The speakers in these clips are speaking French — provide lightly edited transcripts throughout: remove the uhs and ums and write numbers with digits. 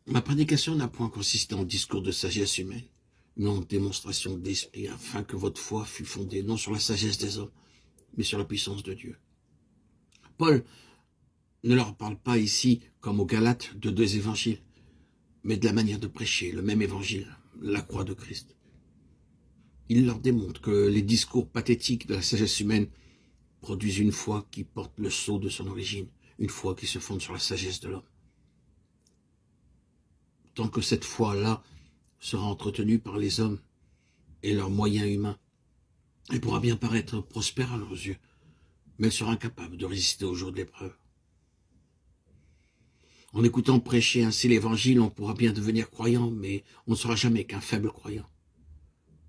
Ma prédication n'a point consisté en discours de sagesse humaine, mais en démonstration d'esprit, afin que votre foi fût fondée non sur la sagesse des hommes, mais sur la puissance de Dieu. Paul ne leur parle pas ici, comme aux Galates, de deux évangiles, mais de la manière de prêcher le même évangile, la croix de Christ. Il leur démontre que les discours pathétiques de la sagesse humaine produisent une foi qui porte le sceau de son origine, une foi qui se fonde sur la sagesse de l'homme. Tant que cette foi-là sera entretenue par les hommes et leurs moyens humains, elle pourra bien paraître prospère à leurs yeux, mais elle sera incapable de résister au jour de l'épreuve. En écoutant prêcher ainsi l'évangile, on pourra bien devenir croyant, mais on ne sera jamais qu'un faible croyant.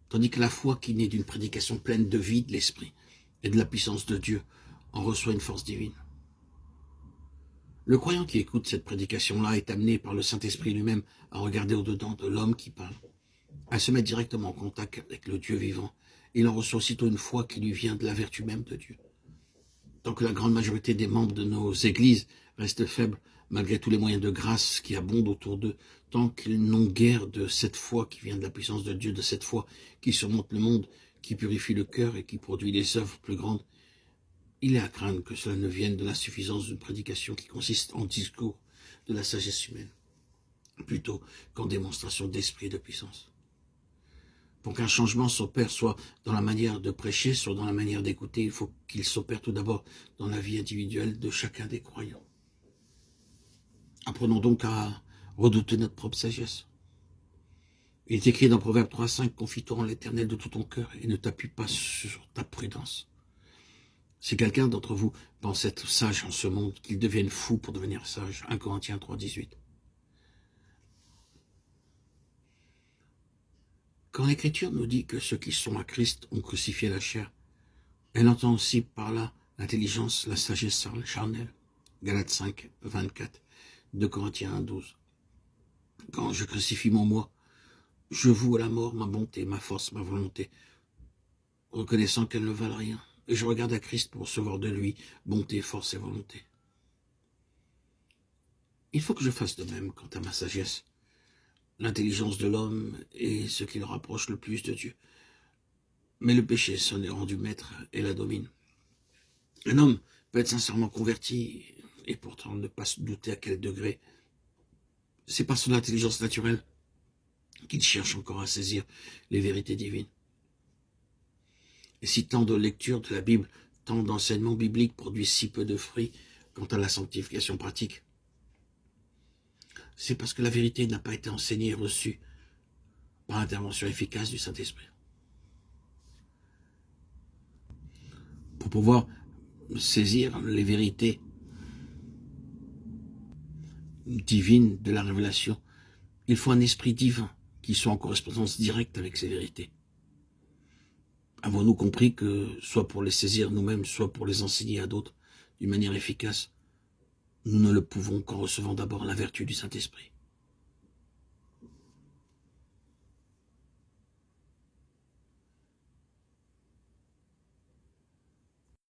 Tandis que la foi qui naît d'une prédication pleine de vie de l'esprit et de la puissance de Dieu en reçoit une force divine. Le croyant qui écoute cette prédication-là est amené par le Saint-Esprit lui-même à regarder au-dedans de l'homme qui parle, à se mettre directement en contact avec le Dieu vivant. Il en reçoit aussitôt une foi qui lui vient de la vertu même de Dieu. Tant que la grande majorité des membres de nos églises restent faibles, malgré tous les moyens de grâce qui abondent autour d'eux, tant qu'ils n'ont guère de cette foi qui vient de la puissance de Dieu, de cette foi qui surmonte le monde, qui purifie le cœur et qui produit des œuvres plus grandes, il est à craindre que cela ne vienne de l'insuffisance d'une prédication qui consiste en discours de la sagesse humaine, plutôt qu'en démonstration d'esprit et de puissance. Pour qu'un changement s'opère soit dans la manière de prêcher, soit dans la manière d'écouter, il faut qu'il s'opère tout d'abord dans la vie individuelle de chacun des croyants. Apprenons donc à redouter notre propre sagesse. Il est écrit dans Proverbe 3,5, « Confie-toi en l'Éternel de tout ton cœur et ne t'appuie pas sur ta prudence. » Si quelqu'un d'entre vous pense être sage en ce monde, qu'il devienne fou pour devenir sage. 1 Corinthiens 3,18. Quand l'Écriture nous dit que ceux qui sont à Christ ont crucifié la chair, elle entend aussi par là l'intelligence, la sagesse charnelle. Galates 5, 24, 2 Corinthiens 1, 12. Quand je crucifie mon moi, je voue à la mort ma bonté, ma force, ma volonté, reconnaissant qu'elles ne valent rien. Et je regarde à Christ pour recevoir de lui bonté, force et volonté. Il faut que je fasse de même quant à ma sagesse. L'intelligence de l'homme est ce qui le rapproche le plus de Dieu. Mais le péché s'en est rendu maître et la domine. Un homme peut être sincèrement converti et pourtant ne pas se douter à quel degré. C'est par son intelligence naturelle qu'il cherche encore à saisir les vérités divines. Et si tant de lectures de la Bible, tant d'enseignements bibliques produisent si peu de fruits quant à la sanctification pratique, c'est parce que la vérité n'a pas été enseignée et reçue par l'intervention efficace du Saint-Esprit. Pour pouvoir saisir les vérités divines de la révélation, il faut un esprit divin qui soit en correspondance directe avec ces vérités. Avons-nous compris que, soit pour les saisir nous-mêmes, soit pour les enseigner à d'autres d'une manière efficace, nous ne le pouvons qu'en recevant d'abord la vertu du Saint-Esprit.